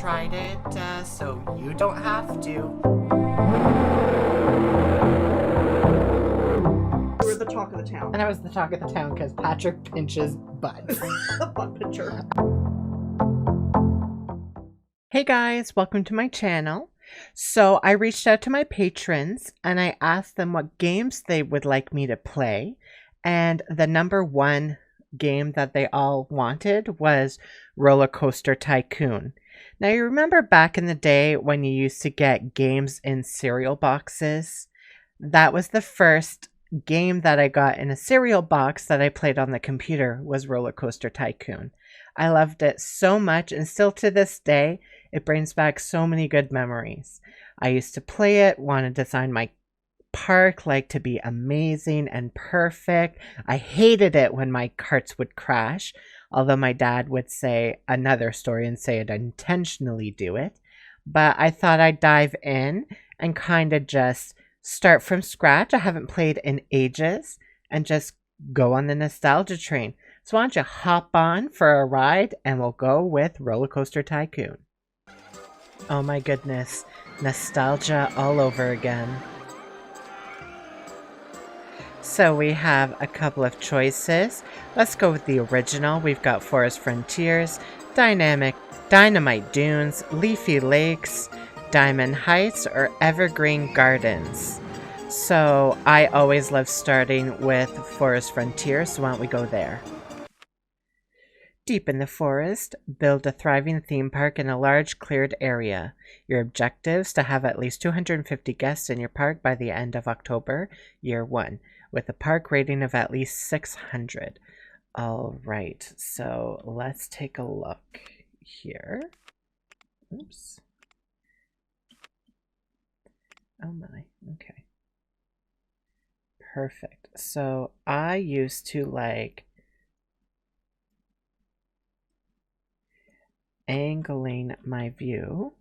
tried it, so you don't have to. You were the talk of the town. And I was the talk of the town because Patrick pinches butts. Butt pincher. Hey guys, welcome to my channel. So I reached out to my patrons and I asked them what games they would like me to play. And the number one game that they all wanted was RollerCoaster Tycoon. Now you remember back in the day when you used to get games in cereal boxes? That was the first game that I got in a cereal box that I played on the computer was RollerCoaster Tycoon. I loved it so much, and still to this day, it brings back so many good memories. I used to play it, want to design my park like to be amazing and perfect. I hated it when my carts would crash, although my dad would say another story and say I'd intentionally do it. But I thought I'd dive in and kind of just start from scratch. I haven't played in ages and just go on the nostalgia train. So why don't you hop on for a ride and we'll go with RollerCoaster Tycoon. Oh my goodness, nostalgia all over again. So we have a couple of choices. Let's go with the original. We've got Forest Frontiers, Dynamite Dunes, Leafy Lakes, Diamond Heights, or Evergreen Gardens. So I always love starting with Forest Frontiers, so why don't we go there? Deep in the forest, build a thriving theme park in a large cleared area. Your objectives to have at least 250 guests in your park by the end of October, year 1, with a park rating of at least 600. All right, so let's take a look here. Oops. Oh my, okay. Perfect. So I used to like angling my view.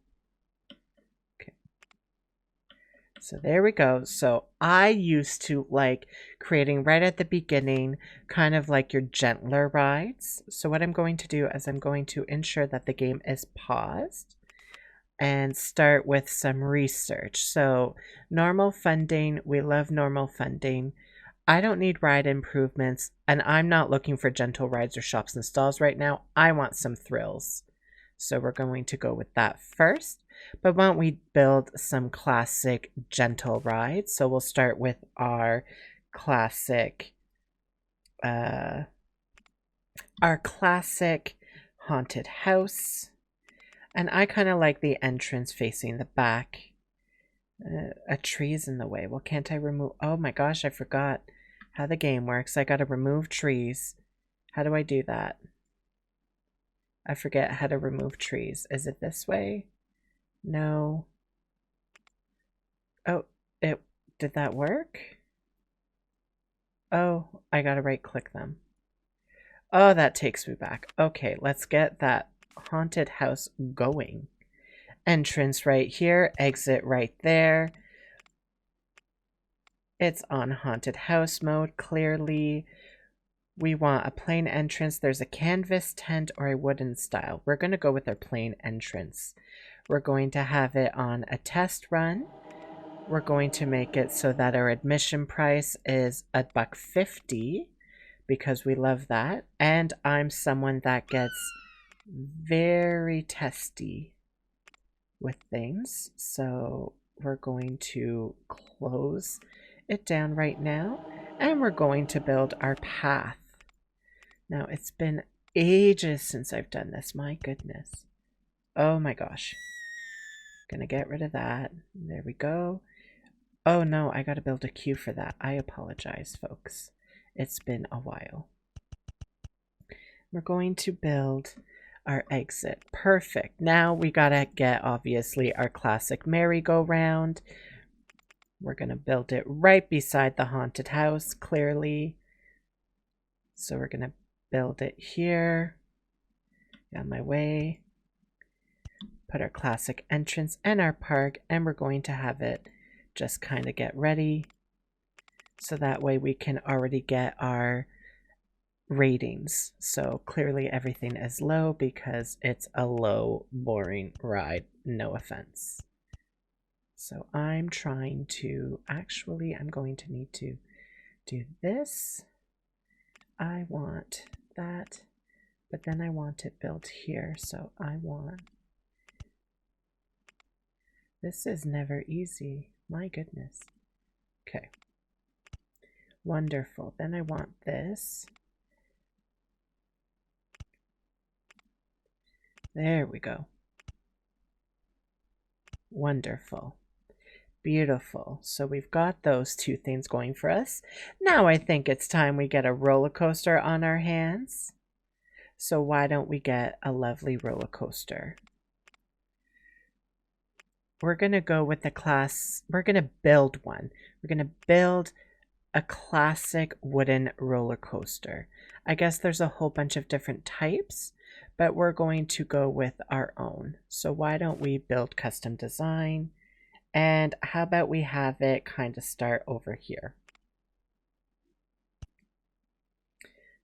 Okay. So there we go. So I used to like creating right at the beginning, kind of like your gentler rides. So what I'm going to do is I'm going to ensure that the game is paused and start with some research. So normal funding, we love normal funding. I don't need ride improvements, and I'm not looking for gentle rides or shops and stalls right now. I want some thrills. So we're going to go with that first. But why don't we build some classic gentle rides? So we'll start with our classic haunted house. And I kind of like the entrance facing the back. A tree's in the way. Well, can't I remove... Oh my gosh, I forgot how the game works. I gotta remove trees. How do I do that? I forget how to remove trees. Is it this way? No. Oh, did that work? Oh, I gotta right click them. Oh, that takes me back. Okay, let's get that haunted house going. Entrance right here, exit right there. It's on haunted house mode, clearly. We want a plain entrance. There's a canvas tent or a wooden style. We're going to go with our plain entrance. We're going to have it on a test run. We're going to make it so that our admission price is $1.50 because we love that. And I'm someone that gets very testy with things. So we're going to close it down right now. And we're going to build our path. Now, it's been ages since I've done this. My goodness. Oh my gosh. Gonna get rid of that. There we go. Oh no, I gotta build a queue for that. I apologize, folks. It's been a while. We're going to build our exit. Perfect. Now we gotta get, obviously, our classic merry-go-round. We're gonna build it right beside the haunted house, clearly. So we're gonna build it here. On my way. Put our classic entrance and our park, and we're going to have it just kind of get ready. So that way we can already get our ratings. So clearly everything is low because it's a low, boring ride. No offense. So I'm trying to, actually, I'm going to need to do this. I want that, but then I want it built here. So I want, this is never easy. My goodness. Okay. Wonderful. Then I want this. There we go. Wonderful. Beautiful. So we've got those two things going for us. Now I think it's time we get a roller coaster on our hands. So why don't we get a lovely roller coaster? We're going to go with the class. We're going to build one. We're going to build a classic wooden roller coaster. I guess there's a whole bunch of different types, but we're going to go with our own. So why don't we build custom design? And how about we have it kind of start over here?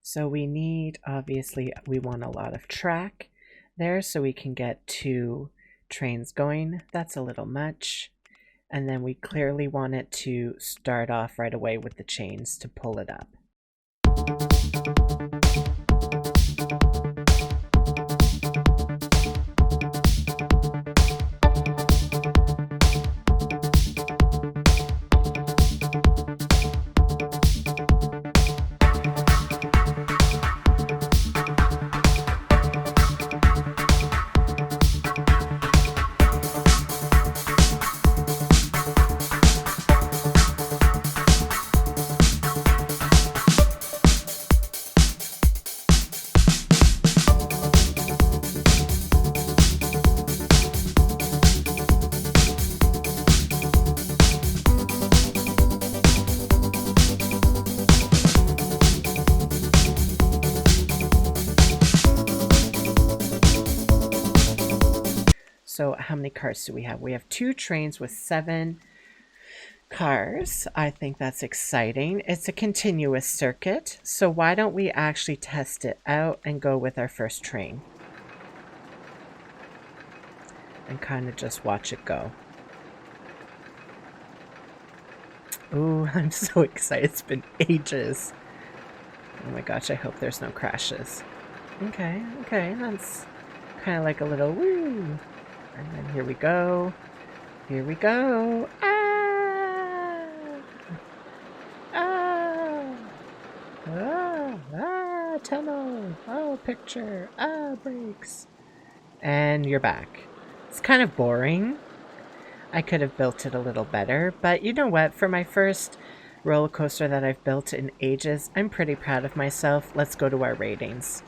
So we need, obviously, we want a lot of track there so we can get 2 trains going. That's a little much. And then we clearly want it to start off right away with the chains to pull it up. So how many cars do we have? We have 2 trains with 7 cars. I think that's exciting. It's a continuous circuit. So why don't we actually test it out and go with our first train? And kind of just watch it go. Ooh, I'm so excited. It's been ages. Oh my gosh, I hope there's no crashes. Okay, that's kind of like a little woo. And then here we go. Here we go. Ah! Ah! Ah! Ah! Tunnel. Oh, picture. Ah, brakes. And you're back. It's kind of boring. I could have built it a little better, but you know what? For my first roller coaster that I've built in ages, I'm pretty proud of myself. Let's go to our ratings.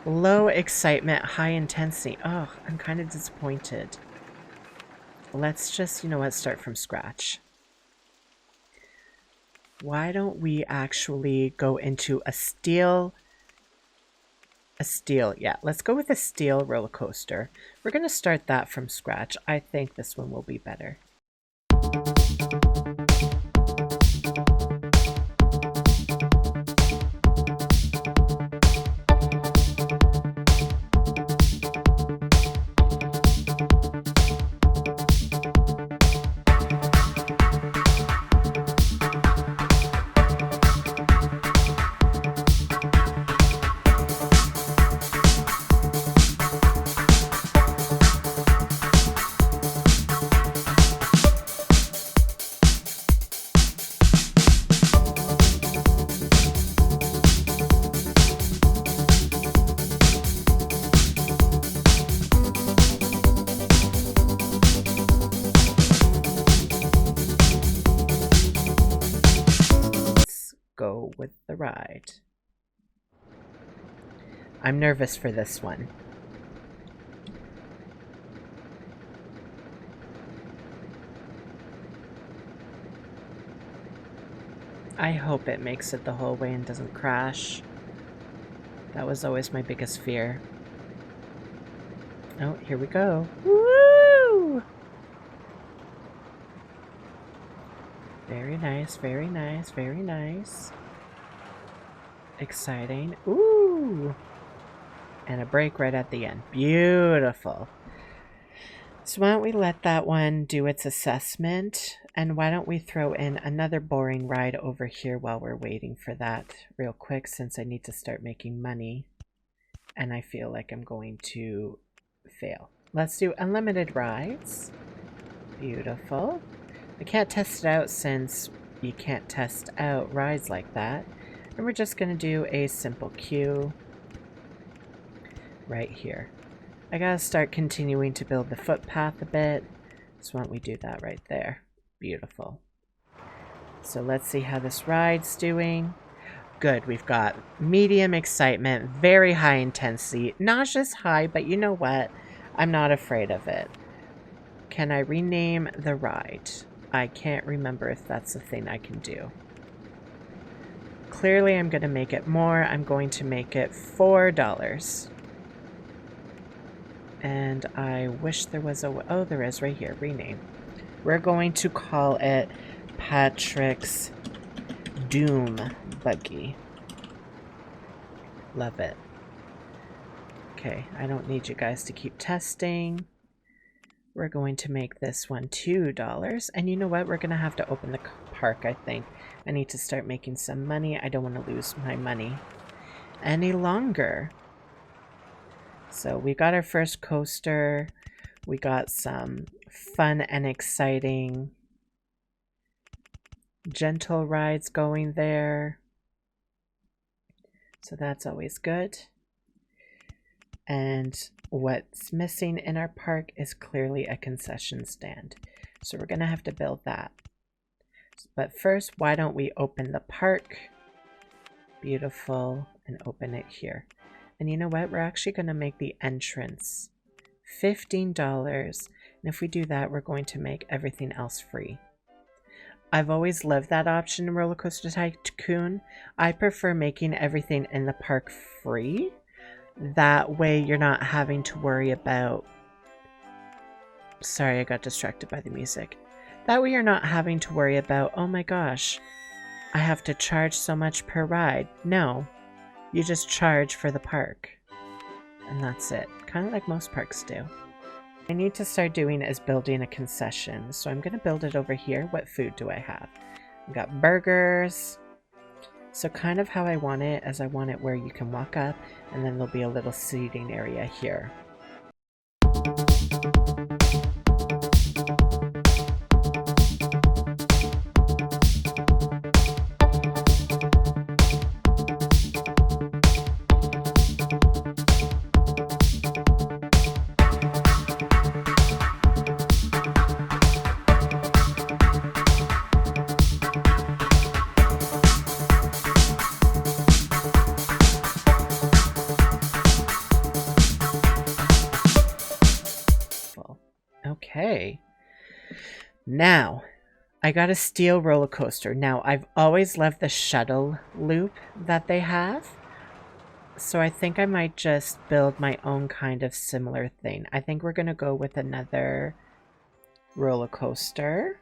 Low excitement, high intensity. Oh, I'm kind of disappointed. Let's just, you know what, start from scratch. Why don't we actually go into a steel, yeah, let's go with a steel roller coaster. We're going to start that from scratch. I think this one will be better. Go with the ride. I'm nervous for this one. I hope it makes it the whole way and doesn't crash. That was always my biggest fear. Oh, here we go. Woo! Very nice, very nice, very nice. exciting. Ooh! And a break right at the end. Beautiful. So why don't we let that one do its assessment, and why don't we throw in another boring ride over here while we're waiting for that real quick, since I need to start making money and I feel like I'm going to fail. Let's do unlimited rides. Beautiful. I can't test it out since you can't test out rides like that, and we're just going to do a simple queue right here. I gotta start continuing to build the footpath a bit, so why don't we do that right there. Beautiful. So let's see how this ride's doing. Good, we've got medium excitement, very high intensity, not just high, but you know what? I'm not afraid of it. Can I rename the ride? I can't remember if that's a thing I can do. Clearly I'm gonna make it more. I'm going to make it $4. And I wish there was a... Oh, there is right here. Rename. We're going to call it Patrick's Doom Buggy. Love it. Okay, I don't need you guys to keep testing. We're going to make this one $2. And you know what? We're going to have to open the park, I think. I need to start making some money. I don't want to lose my money any longer. So we got our first coaster. We got some fun and exciting gentle rides going there. So that's always good. And what's missing in our park is clearly a concession stand. So we're going to have to build that. But first, why don't we open the park? Beautiful. And open it here. And you know what? We're actually going to make the entrance $15. And if we do that, we're going to make everything else free. I've always loved that option in RollerCoaster Tycoon. I prefer making everything in the park free. That way you're not having to worry about... Sorry, I got distracted by the music. That way you're not having to worry about, oh my gosh, I have to charge so much per ride. No. You just charge for the park. And that's it. Kind of like most parks do. I need to start doing is building a concession. So I'm going to build it over here. What food do I have? I've got burgers. So kind of how I want it is I want it where you can walk up and then there'll be a little seating area here. Okay. Now, I got a steel roller coaster. Now, I've always loved the shuttle loop that they have. So I think I might just build my own kind of similar thing. I think we're going to go with another roller coaster.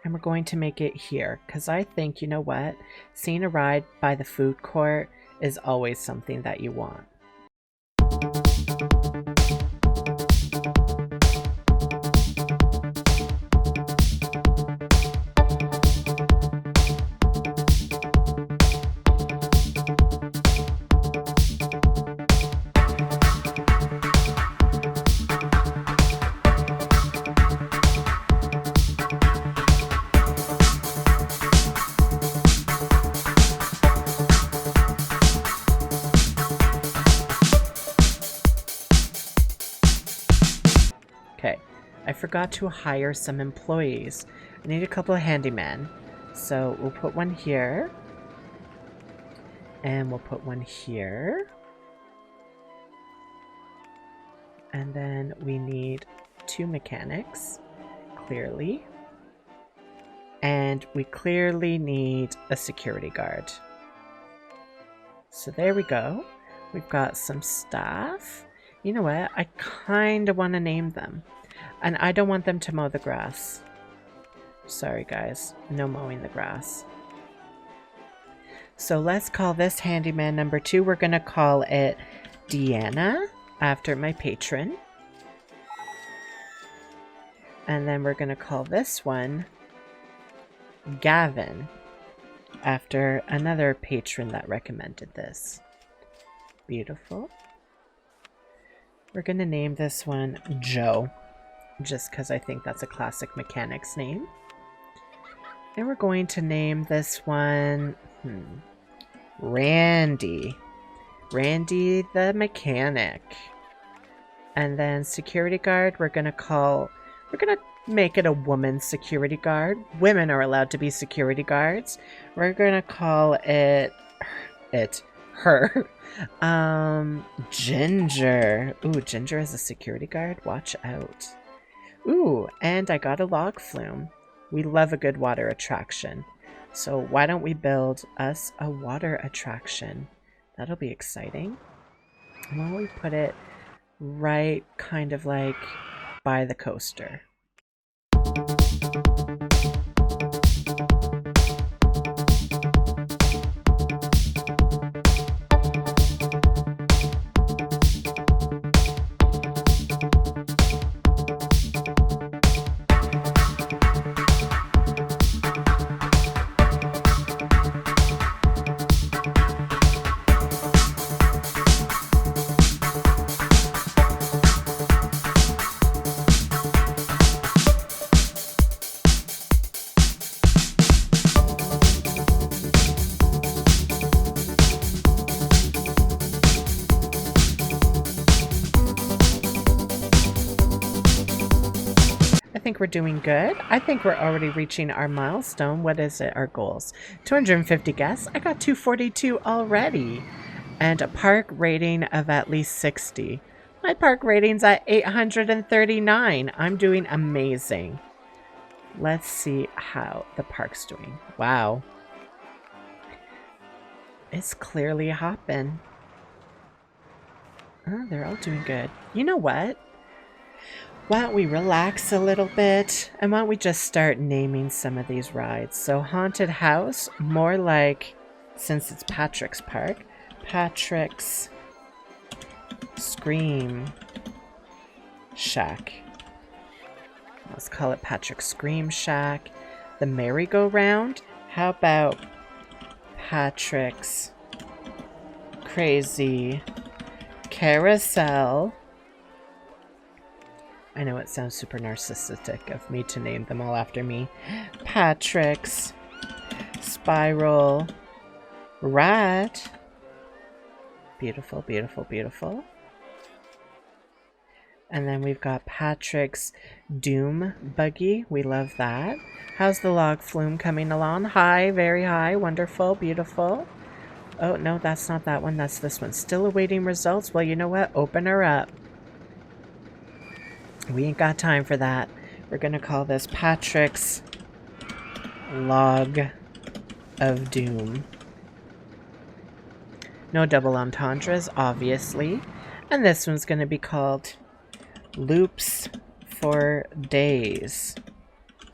And we're going to make it here. Because I think, you know what? Seeing a ride by the food court is always something that you want. Okay, I forgot to hire some employees. I need a couple of handymen. So we'll put one here. And we'll put one here. And then we need 2 mechanics, clearly. And we clearly need a security guard. So there we go. We've got some staff. You know what? I kind of want to name them. And I don't want them to mow the grass. Sorry, guys. No mowing the grass. So let's call this handyman number 2. We're going to call it Deanna, after my patron. And then we're going to call this one Gavin, after another patron that recommended this. Beautiful. We're going to name this one Joe, just because I think that's a classic mechanic's name. And we're going to name this one Randy. Randy the mechanic. And then security guard, we're going to make it a woman security guard. Women are allowed to be security guards. We're going to call it her. Ginger. Ooh, Ginger is a security guard. Watch out. Ooh, and I got a log flume. We love a good water attraction. So why don't we build us a water attraction? That'll be exciting. Why don't we put it right kind of like by the coaster? I think we're doing good. I think we're already reaching our milestone. What is it? Our goals. 250 guests. I got 242 already. And a park rating of at least 60. My park rating's at 839. I'm doing amazing. Let's see how the park's doing. Wow. It's clearly hopping. Oh, they're all doing good. You know what? Why don't we relax a little bit, and why don't we just start naming some of these rides? So Haunted House, more like, since it's Patrick's Park, Patrick's Scream Shack. Let's call it Patrick's Scream Shack. The merry-go-round, how about Patrick's Crazy Carousel? I know it sounds super narcissistic of me to name them all after me. Patrick's Spiral Ride. Beautiful, beautiful, beautiful. And then we've got Patrick's Doom Buggy. We love that. How's the log flume coming along? High, very high, wonderful, beautiful. Oh, no, that's not that one. That's this one. Still awaiting results. Well, you know what? Open her up. We ain't got time for that. We're going to call this Patrick's Log of Doom. No double entendres, obviously. And this one's going to be called Loops for Days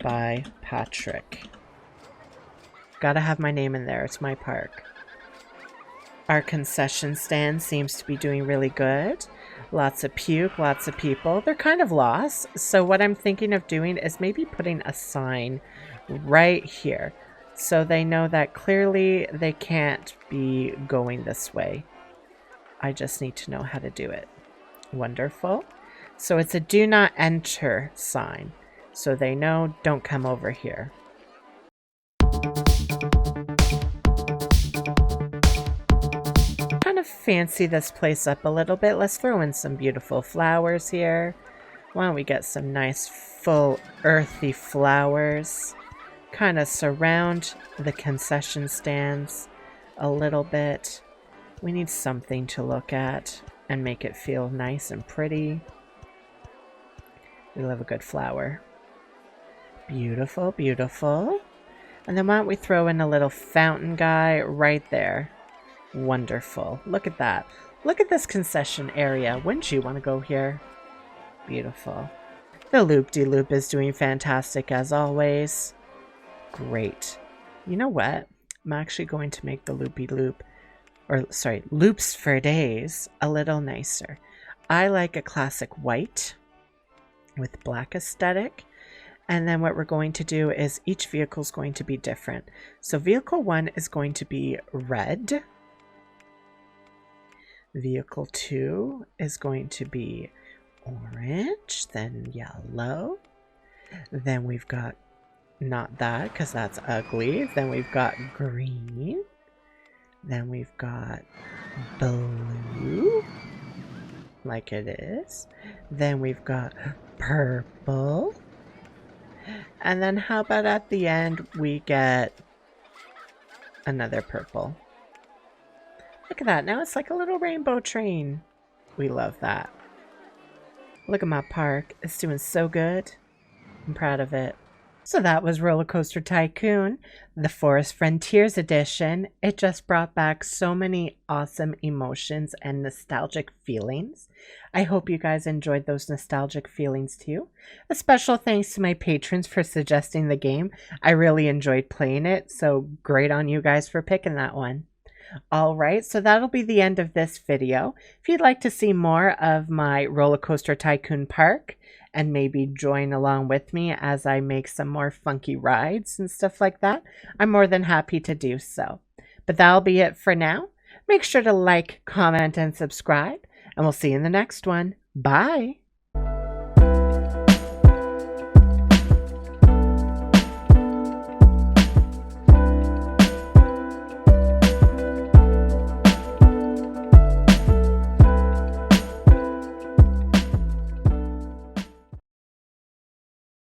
by Patrick. Gotta have my name in there. It's my park. Our concession stand seems to be doing really good. Lots of puke, lots of people. They're kind of lost. So what I'm thinking of doing is maybe putting a sign right here, so they know that clearly they can't be going this way. I just need to know how to do it. Wonderful. So it's a do not enter sign, so they know don't come over here. Fancy this place up a little bit. Let's throw in some beautiful flowers here. Why don't we get some nice full earthy flowers? Kind of surround the concession stands a little bit. We need something to look at and make it feel nice and pretty. We love a good flower. Beautiful, beautiful. And then why don't we throw in a little fountain guy right there? Wonderful. Look at that. Look at this concession area. Wouldn't you want to go here? Beautiful. The loop-de-loop is doing fantastic as always. Great. You know what? I'm actually going to make the loops for days a little nicer. I like a classic white with black aesthetic. And then what we're going to do is each vehicle is going to be different. So vehicle 1 is going to be red. Vehicle 2 is going to be orange, then yellow. Then we've got not that because that's ugly. Then we've got green. Then we've got blue, like it is. Then we've got purple. And then how about at the end we get another purple. Look at that. Now it's like a little rainbow train. We love that. Look at my park. It's doing so good. I'm proud of it. So that was RollerCoaster Tycoon, the Forest Frontiers edition. It just brought back so many awesome emotions and nostalgic feelings. I hope you guys enjoyed those nostalgic feelings too. A special thanks to my patrons for suggesting the game. I really enjoyed playing it, so great on you guys for picking that one. Alright, so that'll be the end of this video. If you'd like to see more of my RollerCoaster Tycoon Park, and maybe join along with me as I make some more funky rides and stuff like that, I'm more than happy to do so. But that'll be it for now. Make sure to like, comment, and subscribe, and we'll see you in the next one. Bye!